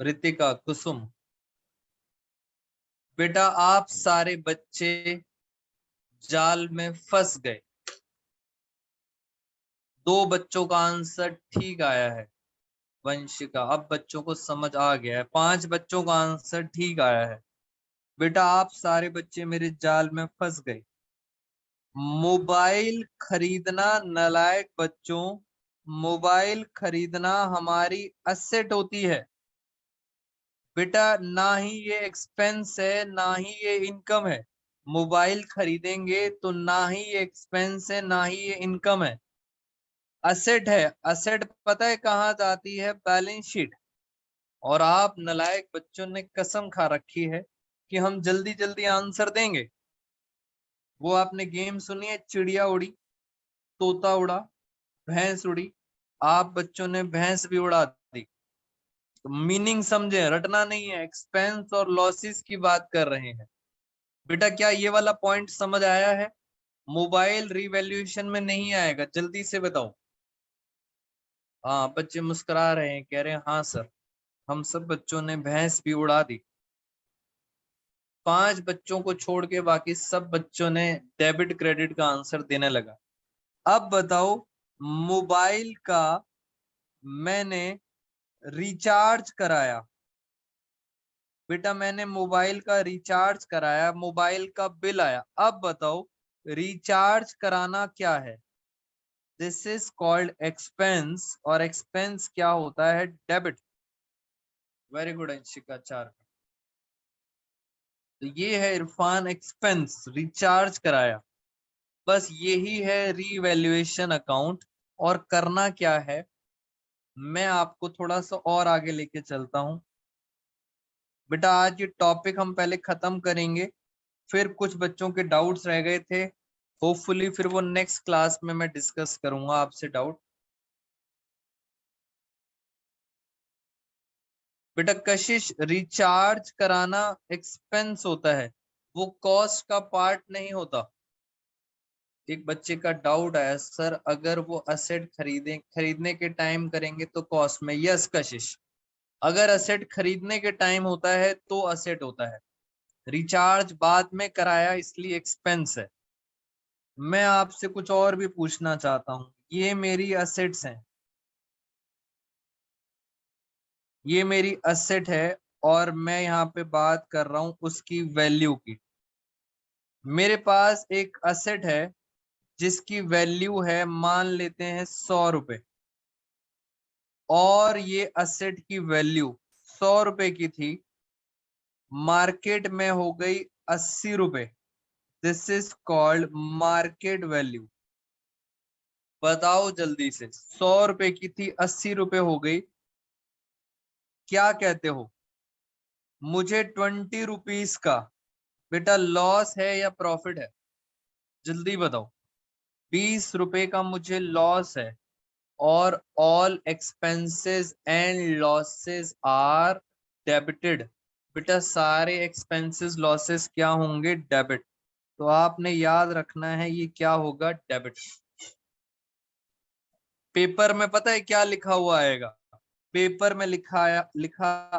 रितिका, कुसुम। बेटा आप सारे बच्चे जाल में फंस गए। 2 बच्चों का आंसर ठीक आया है। वंशिका, अब बच्चों को समझ आ गया है। 5 बच्चों का आंसर ठीक आया है। बेटा आप सारे बच्चे मेरे जाल में फंस गए। मोबाइल खरीदना, नालायक बच्चों, मोबाइल खरीदना हमारी असेट होती है बेटा, ना ही ये एक्सपेंस है ना ही ये इनकम है। मोबाइल खरीदेंगे तो ना ही ये एक्सपेंस है ना ही ये इनकम है, असेट है। असेट पता है कहाँ जाती है? Balance sheet. और आप नालायक बच्चों ने कसम खा रखी है कि हम जल्दी जल्दी आंसर देंगे। वो आपने गेम सुनी है, चिड़िया उड़ी, तोता उड़ा, भैंस उड़ी। आप बच्चों ने भैंस भी उड़ा दी। तो मीनिंग समझे, रटना नहीं है, एक्सपेंस और लॉसेस की बात कर रहे हैं। बेटा क्या ये वाला पॉइंट समझ आया है? मोबाइल रिवैल्यूएशन में नहीं आएगा, जल्दी से बताओ। हाँ बच्चे मुस्कुरा रहे हैं, कह रहे हैं हाँ सर, हम सब बच्चों ने भैंस भी उड़ा दी। 5 बच्चों को छोड़ के बाकी सब बच्चों ने डेबिट क्रेडिट का आंसर देने लगा। अब बताओ, मोबाइल का मैंने रिचार्ज कराया। बेटा मैंने मोबाइल का रिचार्ज कराया, मोबाइल का बिल आया। अब बताओ रिचार्ज कराना क्या है? दिस इज कॉल्ड एक्सपेंस, और एक्सपेंस क्या होता है? डेबिट। Very good Anshika, 4। तो ये है इरफान, एक्सपेंस, रिचार्ज कराया। बस यही है रीवैल्यूएशन अकाउंट। और करना क्या है, मैं आपको थोड़ा सा और आगे लेके चलता हूं। बेटा आज ये टॉपिक हम पहले खत्म करेंगे, फिर कुछ बच्चों के डाउट्स रह गए थे, होपफुली फिर वो नेक्स्ट क्लास में मैं डिस्कस करूंगा आपसे डाउट। बेटा कशिश, रिचार्ज कराना एक्सपेंस होता है, वो कॉस्ट का पार्ट नहीं होता। एक बच्चे का डाउट आया, सर अगर वो असेट खरीदने के टाइम करेंगे तो कॉस्ट में। यस कशिश, अगर असेट खरीदने के टाइम होता है तो असेट होता है, रिचार्ज बाद में कराया इसलिए एक्सपेंस है। मैं आपसे कुछ और भी पूछना चाहता हूँ, ये मेरी असेट्स हैं, ये मेरी असेट है, और मैं यहाँ पे बात कर रहा हूँ उसकी वैल्यू की। मेरे पास एक असेट है जिसकी वैल्यू है, मान लेते हैं 100 रुपए, और ये असेट की वैल्यू 100 रुपए की थी, मार्केट में हो गई 80 रुपए। This is called market value. बताओ जल्दी से, 100 रुपए की थी, 80 रुपए हो गई, क्या कहते हो? मुझे 20 रुपीज का बेटा लॉस है या प्रॉफिट है? जल्दी बताओ। 20 रुपए का मुझे लॉस है, और all expenses and losses are debited. बेटा सारे एक्सपेंसेस लॉसेस क्या होंगे? डेबिट। तो आपने याद रखना है ये क्या होगा? डेबिट। पेपर में पता है क्या लिखा हुआ आएगा? पेपर में लिखा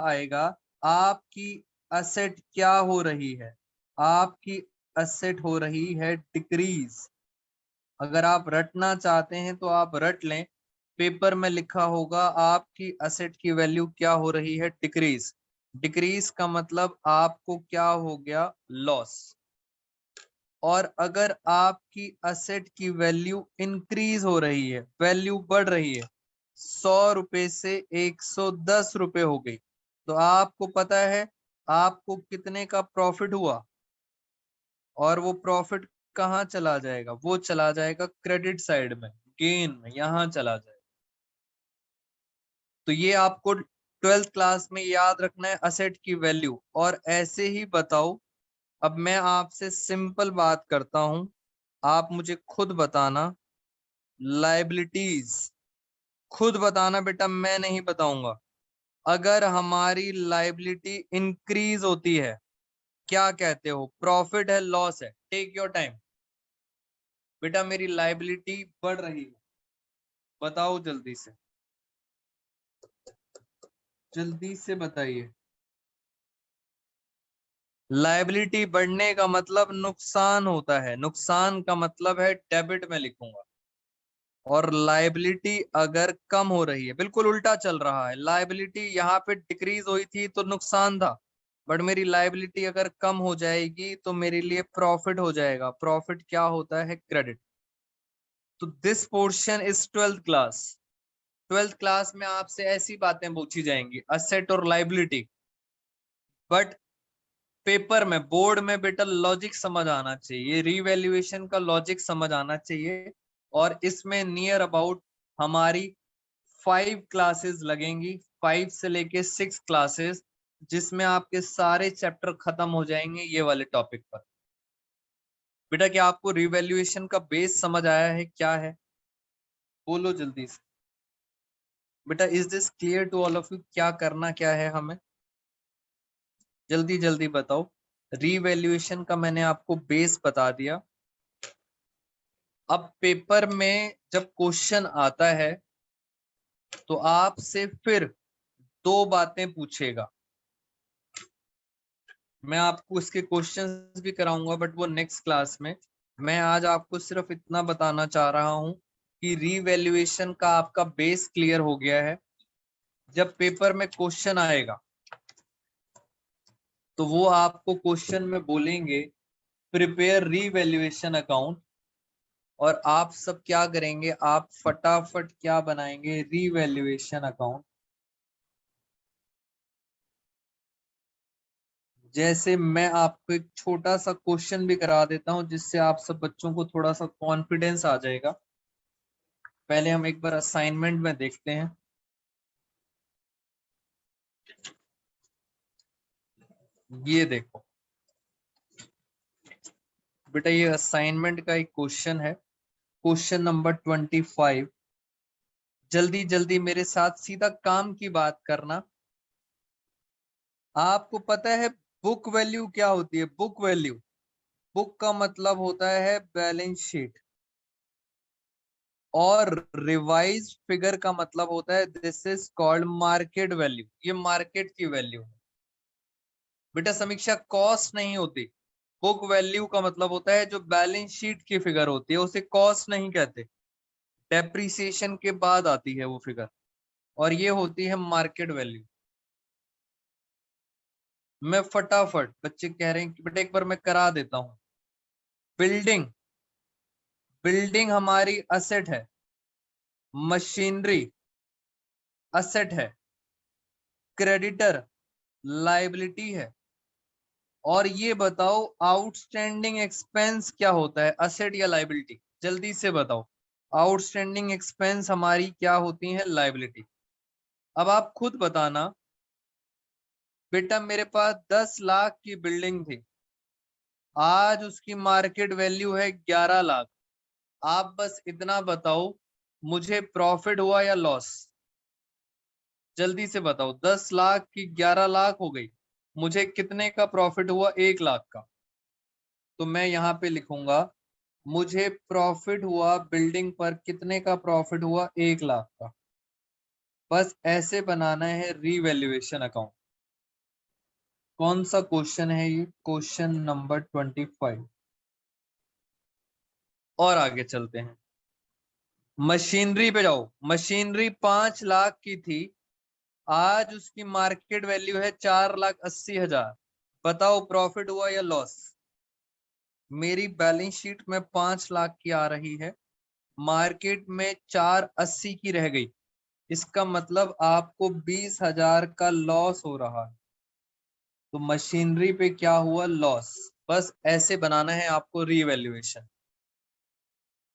आएगा, आपकी असेट क्या हो रही है? आपकी असेट हो रही है डिक्रीज। अगर आप रटना चाहते हैं तो आप रट लें, पेपर में लिखा होगा आपकी असेट की वैल्यू क्या हो रही है? डिक्रीज। डिक्रीज का मतलब आपको क्या हो गया, लॉस। और अगर आपकी असेट की वैल्यू इंक्रीज हो रही है, वैल्यू बढ़ रही है, 100 रुपए से 110 रुपए हो गई, तो आपको पता है आपको कितने का प्रॉफिट हुआ, और वो प्रॉफिट कहाँ चला जाएगा, वो चला जाएगा क्रेडिट साइड में, गेन में, यहां चला जाएगा। तो ये आपको 12th क्लास में याद रखना है, असेट की वैल्यू। और ऐसे ही बताओ, अब मैं आपसे सिंपल बात करता हूं, आप मुझे खुद बताना, लाइबिलिटीज खुद बताना बेटा, मैं नहीं बताऊंगा। अगर हमारी लाइबिलिटी इंक्रीज होती है, क्या कहते हो, प्रॉफिट है, लॉस है, टेक योर टाइम। बेटा मेरी लाइबिलिटी बढ़ रही है, बताओ जल्दी से, जल्दी से बताइए। लाइबिलिटी बढ़ने का मतलब नुकसान होता है, नुकसान का मतलब है डेबिट में लिखूंगा। और लाइबिलिटी अगर कम हो रही है, बिल्कुल उल्टा चल रहा है, लाइबिलिटी यहाँ पे डिक्रीज हुई थी तो नुकसान था, बट मेरी लाइबिलिटी अगर कम हो जाएगी तो मेरे लिए प्रॉफिट हो जाएगा। प्रॉफिट क्या होता है, क्रेडिट। तो this portion is 12th class. 12th class में आपसे ऐसी बातें पूछी जाएंगी, असेट और लाइबिलिटी, बट पेपर में, बोर्ड में बेटा लॉजिक समझ आना चाहिए, रीवैल्यूएशन का लॉजिक समझ आना चाहिए। और इसमें नियर अबाउट हमारी 5 क्लासेस लगेंगी, 5 से लेके 6 क्लासेस, जिसमें आपके सारे चैप्टर खत्म हो जाएंगे ये वाले टॉपिक पर। बेटा क्या आपको रिवैल्यूएशन का बेस समझ आया है, क्या है, बोलो जल्दी से। बेटा is this clear to all of you, क्या करना क्या है हमें, जल्दी जल्दी बताओ। रिवैल्यूएशन का मैंने आपको बेस बता दिया। अब पेपर में जब क्वेश्चन आता है तो आपसे फिर 2 बातें पूछेगा। मैं आपको इसके क्वेश्चंस भी कराऊंगा, बट वो नेक्स्ट क्लास में। मैं आज आपको सिर्फ इतना बताना चाह रहा हूं कि रीवैल्यूएशन का आपका बेस क्लियर हो गया है। जब पेपर में क्वेश्चन आएगा तो वो आपको क्वेश्चन में बोलेंगे प्रिपेयर रीवैल्यूएशन अकाउंट, और आप सब क्या करेंगे, आप फटाफट क्या बनाएंगे, रीवैल्यूएशन अकाउंट। जैसे मैं आपको एक छोटा सा क्वेश्चन भी करा देता हूं, जिससे आप सब बच्चों को थोड़ा सा कॉन्फिडेंस आ जाएगा। पहले हम एक बार असाइनमेंट में देखते हैं। ये देखो बेटा, ये असाइनमेंट का एक क्वेश्चन है, क्वेश्चन नंबर 25। जल्दी जल्दी मेरे साथ सीधा काम की बात करना। आपको पता है बुक वैल्यू क्या होती है, बुक वैल्यू, बुक का मतलब होता है बैलेंस शीट, और रिवाइज फिगर का मतलब होता है, this is called market value, ये मार्केट की वैल्यू है। बेटा समीक्षा कॉस्ट नहीं होती, बुक वैल्यू का मतलब होता है जो बैलेंस शीट की फिगर होती है, उसे कॉस्ट नहीं कहते, डेप्रिसिएशन के बाद आती है वो फिगर, और ये होती है मार्केट वैल्यू। मैं फटाफट, बच्चे कह रहे हैं कि बेटा एक बार मैं करा देता हूं। बिल्डिंग, बिल्डिंग हमारी असेट है, मशीनरी असेट है, क्रेडिटर लाइबिलिटी है। और ये बताओ आउटस्टैंडिंग एक्सपेंस क्या होता है, असेट या लाइबिलिटी, जल्दी से बताओ। आउटस्टैंडिंग एक्सपेंस हमारी क्या होती है, लाइबिलिटी। अब आप खुद बताना, बेटा मेरे पास 10 लाख की बिल्डिंग थी, आज उसकी मार्केट वैल्यू है 11 लाख। आप बस इतना बताओ, मुझे प्रॉफिट हुआ या लॉस, जल्दी से बताओ। 10 लाख की 11 लाख हो गई, मुझे कितने का प्रॉफिट हुआ, 1 लाख का। तो मैं यहाँ पे लिखूंगा, मुझे प्रॉफिट हुआ बिल्डिंग पर, कितने का प्रॉफिट हुआ, 1 लाख का। बस ऐसे बनाना है रीवैल्यूएशन अकाउंट। कौन सा क्वेश्चन है ये, क्वेश्चन नंबर 25। और आगे चलते हैं, मशीनरी पे जाओ। मशीनरी 5 लाख की थी, आज उसकी मार्केट वैल्यू है 4,80,000। बताओ प्रॉफिट हुआ या लॉस? मेरी बैलेंस शीट में 5 लाख की आ रही है, मार्केट में 480 की रह गई, इसका मतलब आपको 20,000 का लॉस हो रहा है। तो मशीनरी पे क्या हुआ? लॉस। बस ऐसे बनाना है आपको रीवैल्यूएशन।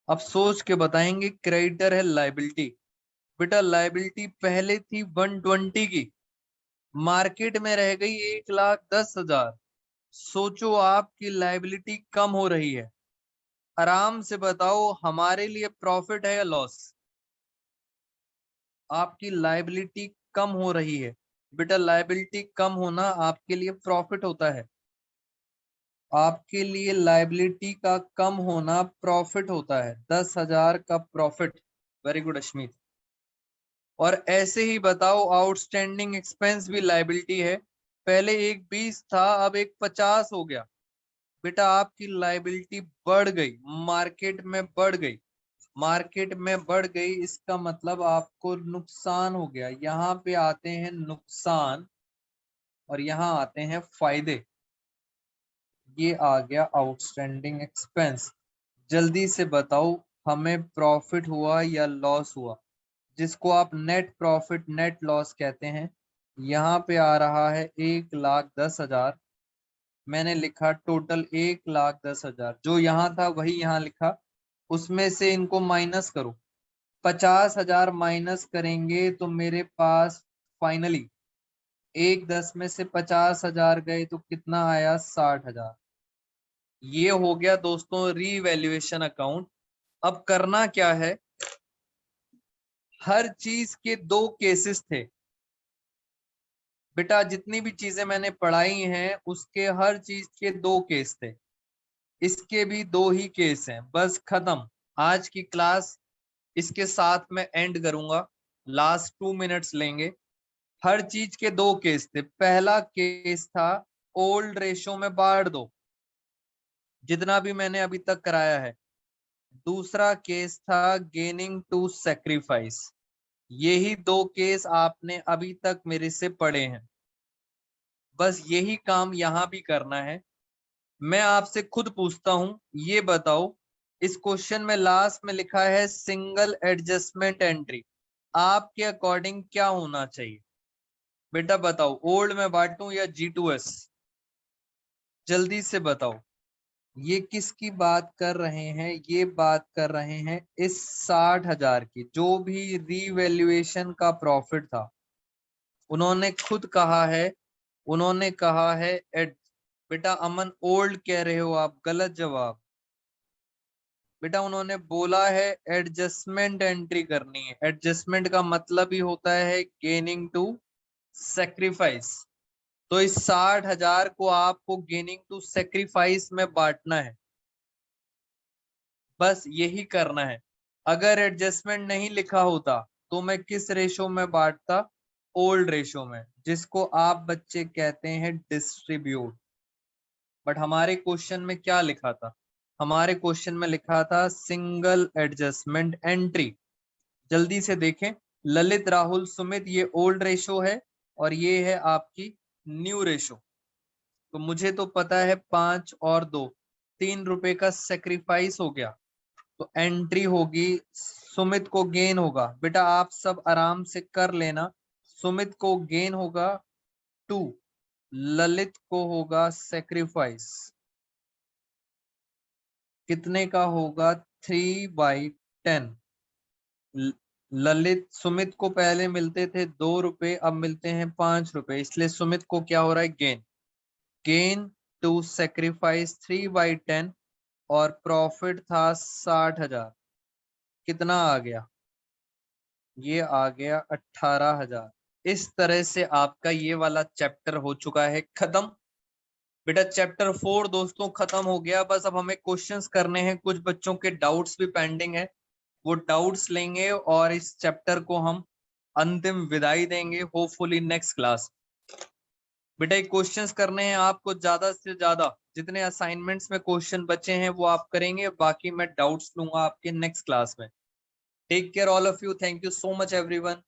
अब सोच के बताएंगे। क्रेडिटर है लायबिलिटी। बेटा लायबिलिटी पहले थी 120 की, मार्केट में रह गई 1,10,000। सोचो आपकी लायबिलिटी कम हो रही है। आराम से बताओ हमारे लिए प्रॉफिट है या लॉस? आपकी लायबिलिटी कम हो रही है। बेटा लायबिलिटी कम होना आपके लिए प्रॉफिट होता है। आपके लिए लायबिलिटी का कम होना प्रॉफिट होता है। 10,000 का प्रॉफिट। Very good Ashmeet. और ऐसे ही बताओ आउटस्टैंडिंग एक्सपेंस भी लायबिलिटी है। पहले एक 20 था, अब एक 50 हो गया। बेटा आपकी लायबिलिटी बढ़ गई, मार्केट में बढ़ गई। मार्केट में बढ़ गई इसका मतलब आपको नुकसान हो गया। यहाँ पे आते हैं नुकसान और यहाँ आते हैं फायदे। ये आ गया आउटस्टैंडिंग एक्सपेंस। जल्दी से बताओ हमें प्रॉफिट हुआ या लॉस हुआ, जिसको आप नेट प्रॉफिट नेट लॉस कहते हैं। यहाँ पे आ रहा है 1,10,000। मैंने लिखा टोटल 1,10,000, जो यहाँ था वही यहाँ लिखा। उसमें से इनको माइनस करो, 50,000 माइनस करेंगे तो मेरे पास फाइनली 1,10 में से 50,000 गए तो कितना आया? 60,000। ये हो गया दोस्तों रीवैल्यूएशन अकाउंट। अब करना क्या है? हर चीज के दो केसेस थे। बेटा जितनी भी चीजें मैंने पढ़ाई हैं उसके हर चीज के दो केस थे। इसके भी दो ही केस हैं, बस खत्म। आज की क्लास इसके साथ मैं एंड करूंगा। लास्ट 2 मिनट्स लेंगे। हर चीज के दो केस थे। पहला केस था ओल्ड रेशो में बांट दो, जितना भी मैंने अभी तक कराया है। दूसरा केस था गेनिंग टू सेक्रीफाइस। यही दो केस आपने अभी तक मेरे से पढ़े हैं। बस यही काम यहां भी करना है। मैं आपसे खुद पूछता हूं, ये बताओ इस क्वेश्चन में लास्ट में लिखा है सिंगल एडजस्टमेंट एंट्री, आपके अकॉर्डिंग क्या होना चाहिए? बेटा बताओ ओल्ड में बांटूं या G2S? जल्दी से बताओ। ये किसकी बात कर रहे हैं? ये बात कर रहे हैं इस 60,000 की, जो भी रीवैल्यूएशन का प्रॉफिट था। उन्होंने खुद कहा है, उन्होंने कहा है एड। बेटा अमन ओल्ड कह रहे हो आप, गलत जवाब। बेटा उन्होंने बोला है एडजस्टमेंट एंट्री करनी है। एडजस्टमेंट का मतलब ही होता है गेनिंग टू सेक्रीफाइस। तो इस 60,000 को आपको गेनिंग टू सेक्रीफाइस में बांटना है। बस यही करना है। अगर एडजस्टमेंट नहीं लिखा होता तो मैं किस रेशो में बांटता? ओल्ड रेशो में, जिसको आप बच्चे कहते हैं डिस्ट्रीब्यूट। बट हमारे क्वेश्चन में क्या लिखा था? हमारे क्वेश्चन में लिखा था सिंगल एडजस्टमेंट एंट्री। जल्दी से देखें। ललित राहुल सुमित, ये ओल्ड रेशो है और ये है आपकी न्यू रेशो। तो मुझे तो पता है 5 और 2, 3 रुपए का सेक्रीफाइस हो गया। तो एंट्री होगी, सुमित को गेन होगा। बेटा आप सब आराम से कर लेना। सुमित को गेन होगा 2, ललित को होगा सेक्रीफाइस। कितने का होगा? 3/10। ललित सुमित को पहले मिलते थे 2 रुपए, अब मिलते हैं 5 रुपए, इसलिए सुमित को क्या हो रहा है? गेन। गेन टू सेक्रीफाइस 3/10 और प्रॉफिट था 60,000। कितना आ गया? ये आ गया 18,000। इस तरह से आपका ये वाला चैप्टर हो चुका है खत्म। बेटा चैप्टर 4 दोस्तों खत्म हो गया। बस अब हमें क्वेश्चंस करने हैं। कुछ बच्चों के डाउट्स भी पेंडिंग है, वो डाउट्स लेंगे और इस चैप्टर को हम अंतिम विदाई देंगे होपफुली नेक्स्ट क्लास। बेटा एक क्वेश्चंस करने हैं आपको, ज्यादा से ज्यादा जितने असाइनमेंट्स में क्वेश्चन बचे हैं वो आप करेंगे, बाकी मैं डाउट्स लूंगा आपके नेक्स्ट क्लास में। Take care all of you, thank you so much everyone.